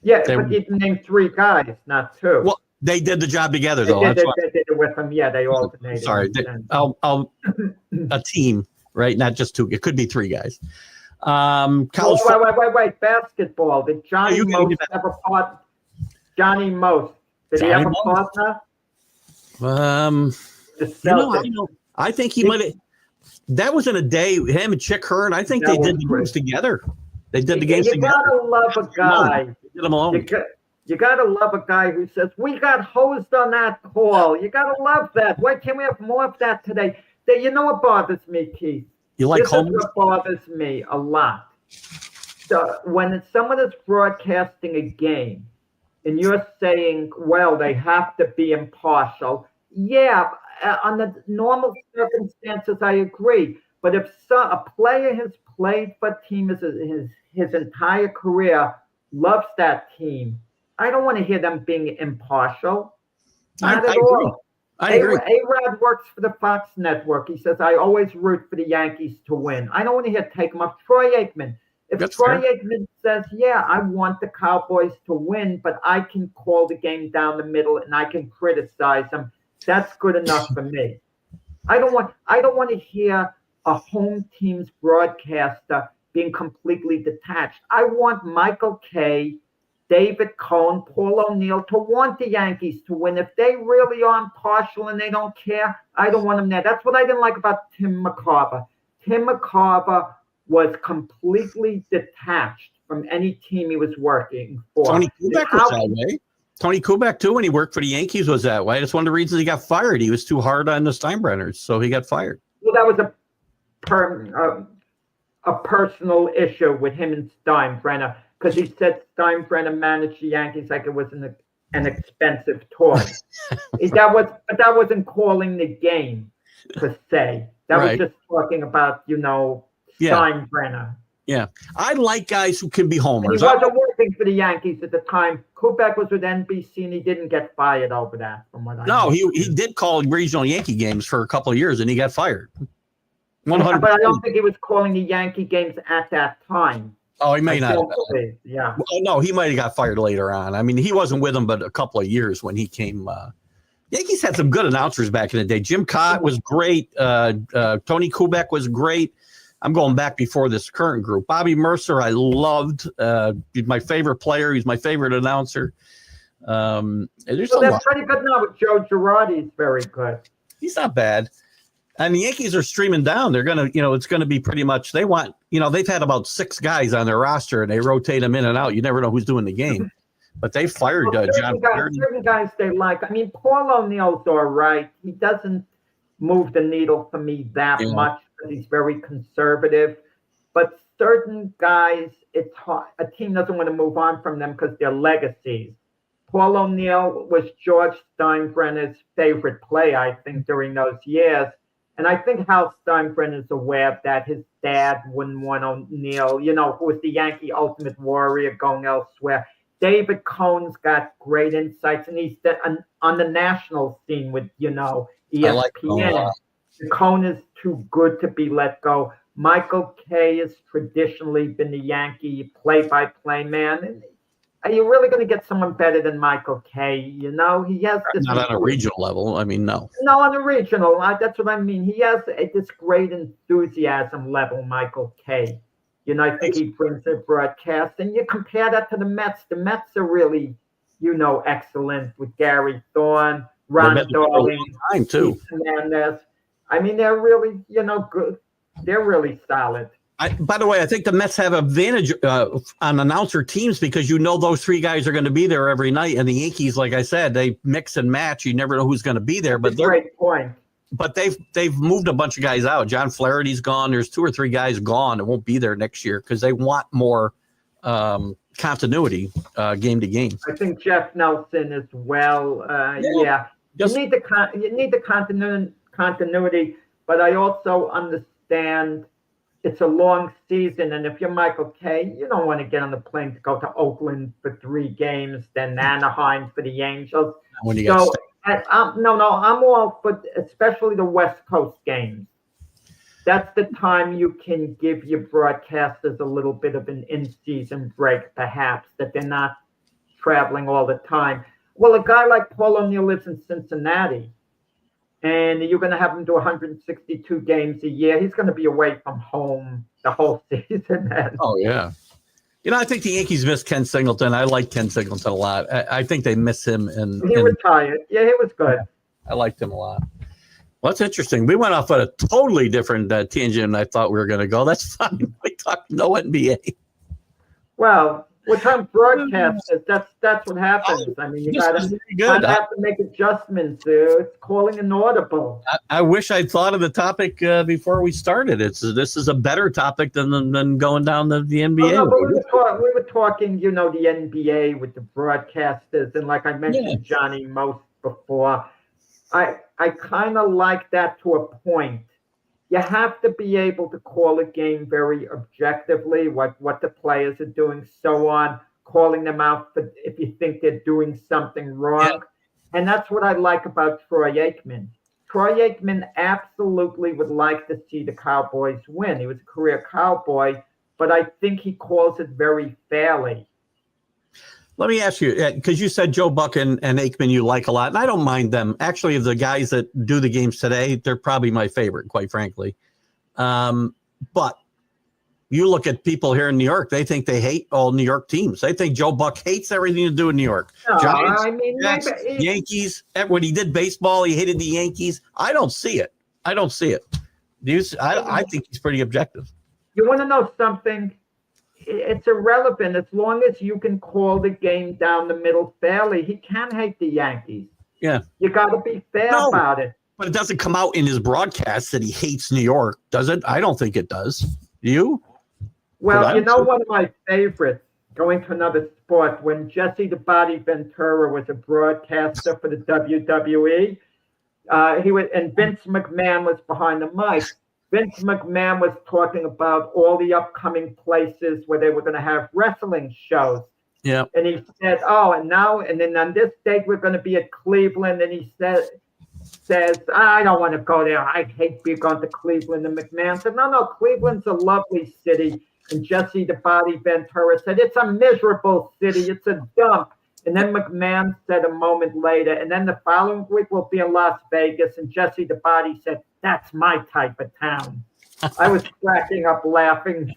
but you named 3 guys, not 2. Well, they did the job together, they though. did it with him. Yeah, they alternated. Sorry, a team, right? Not just 2. It could be 3 guys. College. Wait! Basketball. Did Johnny Most have a partner? Johnny Most. Did he have a partner? I think he might have. That was in a day. Him and Chick Hearn. I think they did the games together. They did the games together. You gotta love a guy. Did them alone. You gotta love a guy who says, "We got hosed on that call." You gotta love that. Why can't we have more of that today? You know what bothers me, Keith? You like this Holmes? Is what bothers me a lot. So when someone is broadcasting a game and you're saying, well, they have to be impartial. Yeah, under normal circumstances, I agree. But if a player has played for a team his entire career, loves that team, I don't want to hear them being impartial. Not at all. I agree. A-Rod works for the Fox Network. He says, I always root for the Yankees to win. I don't want to hear take him off. Troy Aikman. If Troy Aikman says, yeah, I want the Cowboys to win, but I can call the game down the middle and I can criticize them, that's good enough for me. I don't want to hear a home team's broadcaster being completely detached. I want Michael Kay, David Cohn, Paul O'Neill to want the Yankees to win. If they really are impartial and they don't care, I don't want them there. That's what I didn't like about Tim McCarver. Tim McCarver was completely detached from any team he was working for. Tony Kubek was that way. Tony Kubek, too, when he worked for the Yankees, was that way. That's one of the reasons he got fired. He was too hard on the Steinbrenners, so he got fired. Well, that was a personal issue with him and Steinbrenner, because he said Steinbrenner managed the Yankees like it was an expensive toy. that wasn't calling the game per se. That was just talking about, Steinbrenner. Yeah. I like guys who can be homers. And he wasn't working for the Yankees at the time. Kubek was with NBC and he didn't get fired over that, from what I know. No, he did call regional Yankee games for a couple of years and he got fired. 100%. But I don't think he was calling the Yankee games at that time. Oh, he may not. Yeah. Well, no, he might have got fired later on. I mean, he wasn't with them but a couple of years when he came. Yankees had some good announcers back in the day. Jim Cott was great. Tony Kubek was great. I'm going back before this current group. Bobby Mercer, I loved. He's my favorite player. He's my favorite announcer. They're pretty good now. Joe Girardi's very good. He's not bad. And the Yankees are streaming down. They're going to, it's going to be pretty much, they want, they've had about 6 guys on their roster and they rotate them in and out. You never know who's doing the game. But they fired John. Certain guys they like. I mean, Paul O'Neill's all right. He doesn't move the needle for me that much because he's very conservative. But certain guys, it's hard. A team doesn't want to move on from them because they're legacies. Paul O'Neill was George Steinbrenner's favorite play, I think, during those years. And I think Hal Steinbrenner is aware of that. His dad wouldn't want O'Neill, who was the Yankee Ultimate Warrior going elsewhere. David Cohn's got great insights, and he's on the national scene with, ESPN. Cohn is too good to be let go. Michael Kay has traditionally been the Yankee play-by-play man. And are you really going to get someone better than Michael Kay? He has this. Not on a regional level. I mean, no. No, on a regional. That's what I mean. He has this great enthusiasm level, Michael Kay. I think he brings a broadcast. And you compare that to the Mets. The Mets are really, excellent with Gary Thorne, Ron Darling, too. Hernandez. I mean, they're really, good. They're really solid. By the way, I think the Mets have advantage on announcer teams because those 3 guys are going to be there every night. And the Yankees, like I said, they mix and match. You never know who's going to be there. But great point. But they've moved a bunch of guys out. John Flaherty's gone. There's 2 or 3 guys gone that won't be there next year because they want more continuity game to game. I think Jeff Nelson as well. Yeah. You need the continuity, but I also understand it's a long season, and if you're Michael Kay, you don't want to get on the plane to go to Oakland for 3 games, then Anaheim for the Angels. I'm all for especially the West Coast games. That's the time you can give your broadcasters a little bit of an in-season break, perhaps, that they're not traveling all the time. Well, a guy like Paul O'Neill lives in Cincinnati, and you're going to have him do 162 games a year. He's going to be away from home the whole season. Man. Oh, yeah. I think the Yankees miss Ken Singleton. I like Ken Singleton a lot. I think they miss him. He retired. Yeah, he was good. I liked him a lot. Well, that's interesting. We went off on a totally different tangent than I thought we were going to go. That's fine. We talked no NBA. Well, with some broadcasters, that's what happens. I mean, you got to have to make adjustments. It's calling an audible. I wish I'd thought of the topic before we started. This is a better topic than going down the NBA. Oh, no, we were talking, the NBA with the broadcasters, and like I mentioned, Johnny Most before. I kind of like that to a point. You have to be able to call a game very objectively, what the players are doing, so on, calling them out if you think they're doing something wrong. Yeah. And that's what I like about Troy Aikman. Troy Aikman absolutely would like to see the Cowboys win. He was a career Cowboy, but I think he calls it very fairly. Let me ask you, because you said Joe Buck and Aikman you like a lot, and I don't mind them. Actually, of the guys that do the games today, they're probably my favorite, quite frankly. But you look at people here in New York, they think they hate all New York teams. They think Joe Buck hates everything to do with New York. No, Giants, Jets, Yankees. When he did baseball, he hated the Yankees. I don't see it. I think he's pretty objective. You want to know something? It's irrelevant as long as you can call the game down the middle fairly. He can hate the Yankees. Yeah. You got to be fair about it. But it doesn't come out in his broadcast that he hates New York, does it? I don't think it does. Do you? Well, one of my favorites, going to another sport, when Jesse the Body Ventura was a broadcaster for the WWE, and Vince McMahon was behind the mic. Vince McMahon was talking about all the upcoming places where they were going to have wrestling shows. Yeah. And he said, and then on this date, we're going to be at Cleveland. And he says, I don't want to go there. I hate being going to Cleveland. And McMahon said, no, Cleveland's a lovely city. And Jesse the Body Ventura said, it's a miserable city. It's a dump. And then McMahon said a moment later, and then the following week we'll be in Las Vegas. And Jesse the Body said, that's my type of town. I was cracking up laughing.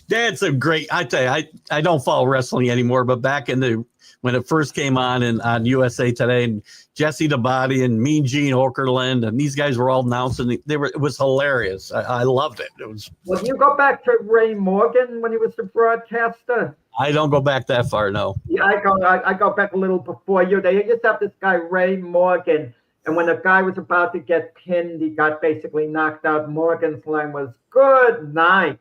That's a great, I tell you, I don't follow wrestling anymore, but back when it first came on USA Today, and Jesse the Body and Mean Gene Okerlund, and these guys were all announcing, it was hilarious. I loved it. Well, you go back to Ray Morgan when he was the broadcaster? I don't go back that far, no. Yeah, I go back a little before you. They used to have this guy, Ray Morgan, and when a guy was about to get pinned, he got basically knocked out. Morgan's line was, good night.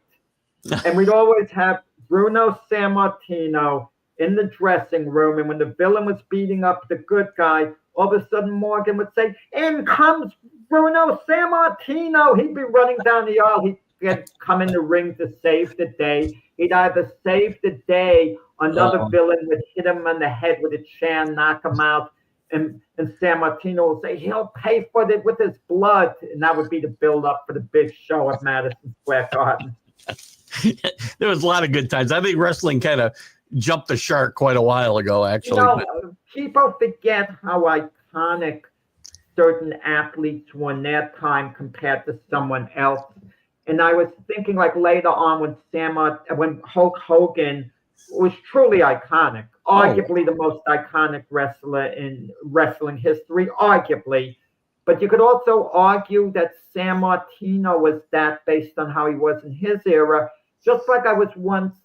And we'd always have Bruno Sammartino in the dressing room, and when the villain was beating up the good guy, all of a sudden Morgan would say, in comes Bruno Sammartino. He'd be running down the aisle. He'd come in the ring to save the day. He'd either save the day, another villain would hit him on the head with a chair, knock him out, and Sammartino would say, he'll pay for it with his blood. And that would be the build-up for the big show at Madison Square Garden. There was a lot of good times. I think wrestling kind of jumped the shark quite a while ago, actually. People forget how iconic certain athletes were in their time compared to someone else. And I was thinking, like, later on when Hulk Hogan was truly iconic, arguably the most iconic wrestler in wrestling history, arguably. But you could also argue that Sammartino was that based on how he was in his era. Just like I was once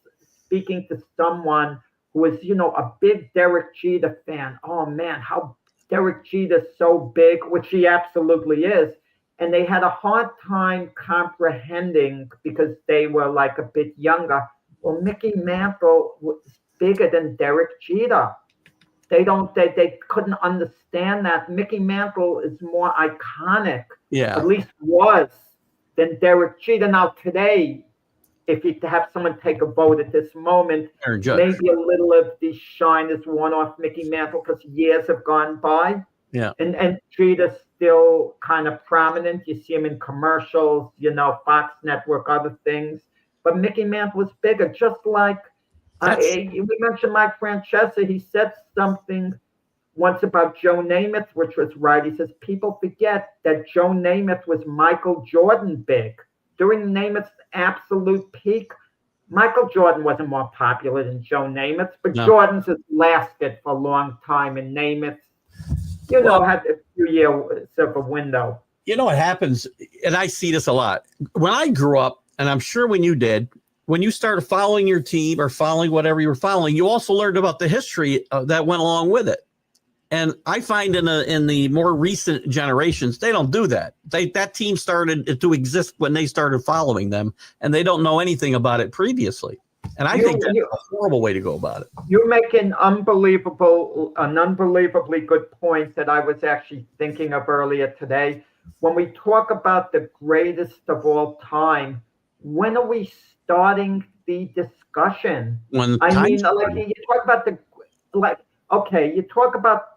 speaking to someone who was, a big Derek Jeter fan. Oh, man, how Derek Jeter's so big, which he absolutely is. And they had a hard time comprehending because they were like a bit younger. Well, Mickey Mantle was bigger than Derek Jeter. They couldn't understand that. Mickey Mantle is more iconic, at least was, than Derek Jeter. Now today, if you have someone take a vote at this moment, maybe a little of the shine is worn off Mickey Mantle because years have gone by. Yeah. And Jeter's still kind of prominent. You see him in commercials, Fox Network, other things. But Mickey Mantle was bigger, just like we mentioned Mike Francesa. He said something once about Joe Namath, which was right. He says, people forget that Joe Namath was Michael Jordan big. During Namath's absolute peak, Michael Jordan wasn't more popular than Joe Namath, but No. Jordan's has lasted for a long time, and Namath, had a few years of a window. You know what happens, and I see this a lot. When I grew up, and I'm sure when you did, when you started following your team or following whatever you were following, you also learned about the history that went along with it. And I find in the more recent generations, they don't do that. That team started to exist when they started following them, and they don't know anything about it previously. And I think that's a horrible way to go about it. You make an unbelievably good point that I was actually thinking of earlier today. When we talk about the greatest of all time, when are we starting the discussion? You talk about you talk about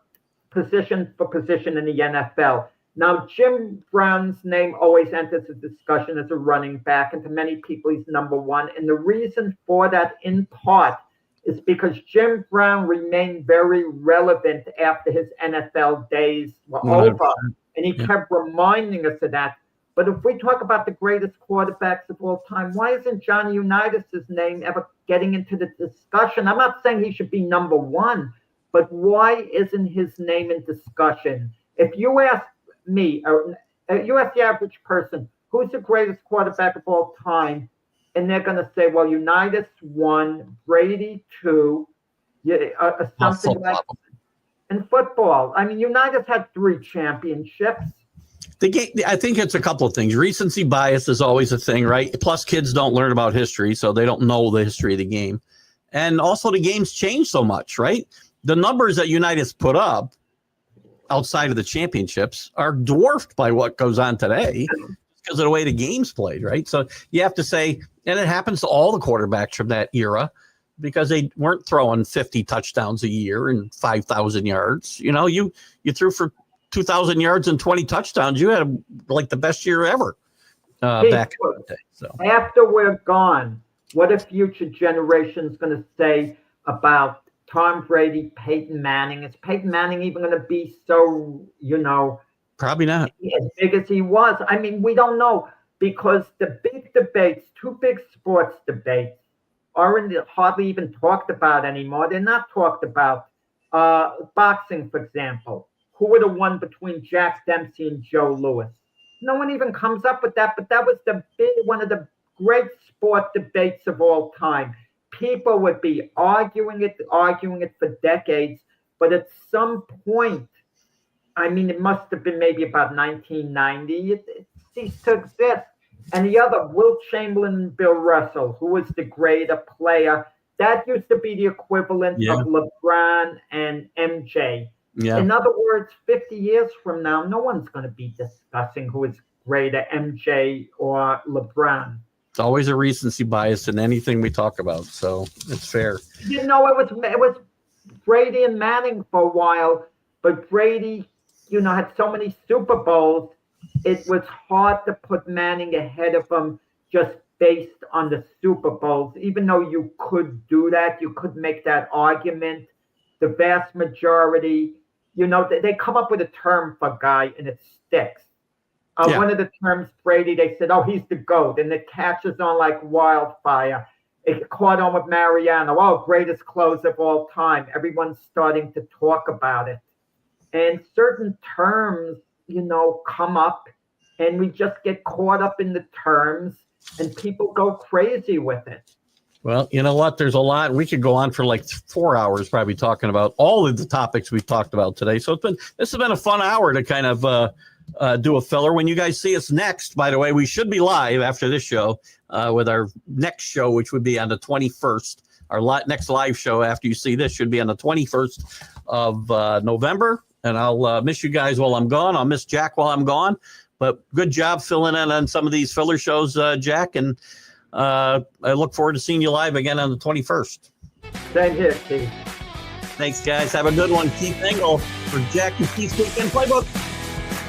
position for position in the NFL. Now, Jim Brown's name always enters the discussion as a running back, and to many people, he's number one. And the reason for that, in part, is because Jim Brown remained very relevant after his NFL days were over, and he kept reminding us of that. But if we talk about the greatest quarterbacks of all time, why isn't Johnny Unitas' name ever getting into the discussion? I'm not saying he should be number one, but why isn't his name in discussion? If you ask me, or you ask the average person, who's the greatest quarterback of all time, and they're going to say, well, Unitas 1, Brady 2, something like that. In football, I mean, Unitas had 3 championships. The game, I think it's a couple of things. Recency bias is always a thing, right? Plus, kids don't learn about history, so they don't know the history of the game. And also, the game's changed so much, right? The numbers that Unitas put up outside of the championships are dwarfed by what goes on today because of the way the game's played, right? So you have to say, and it happens to all the quarterbacks from that era because they weren't throwing 50 touchdowns a year and 5,000 yards. You threw for 2,000 yards and 20 touchdowns. You had like the best year ever back in the day. So after we're gone, what are future generations going to say about Tom Brady, Peyton Manning? Is Peyton Manning even going to be so, probably not as big as he was? I mean, we don't know, because the big debates, 2 big sports debates, aren't hardly even talked about anymore. They're not talked about. Boxing, for example. Who would have won between Jack Dempsey and Joe Louis? No one even comes up with that, but that was one of the great sport debates of all time. People would be arguing it for decades, but at some point, I mean, it must have been maybe about 1990, it ceased to exist. And the other, Wilt Chamberlain and Bill Russell, who was the greater player, that used to be the equivalent of LeBron and MJ. Yeah. In other words, 50 years from now, no one's going to be discussing who is greater, MJ or LeBron. It's always a recency bias in anything we talk about, so it's fair. It was Brady and Manning for a while, but Brady, had so many Super Bowls, it was hard to put Manning ahead of him just based on the Super Bowls. Even though you could do that, you could make that argument. The vast majority, they come up with a term for guy and it sticks. One of the terms, Brady, they said, oh, he's the GOAT, and it catches on like wildfire. It caught on with Mariano, greatest closer of all time. Everyone's starting to talk about it. And certain terms, come up, and we just get caught up in the terms, and people go crazy with it. Well, you know what? There's a lot. We could go on for like 4 hours probably talking about all of the topics we've talked about today. So this has been a fun hour to kind of do a filler. When you guys see us next, by the way, we should be live after this show with our next show, which would be on the 21st. Our next live show after you see this should be on the 21st of November. And I'll miss you guys while I'm gone. I'll miss Jack while I'm gone. But good job filling in on some of these filler shows, Jack. And I look forward to seeing you live again on the 21st. Same here, Steve. Thanks, guys. Have a good one. Keith Engel for Jack and Keith's Weekend Playbook.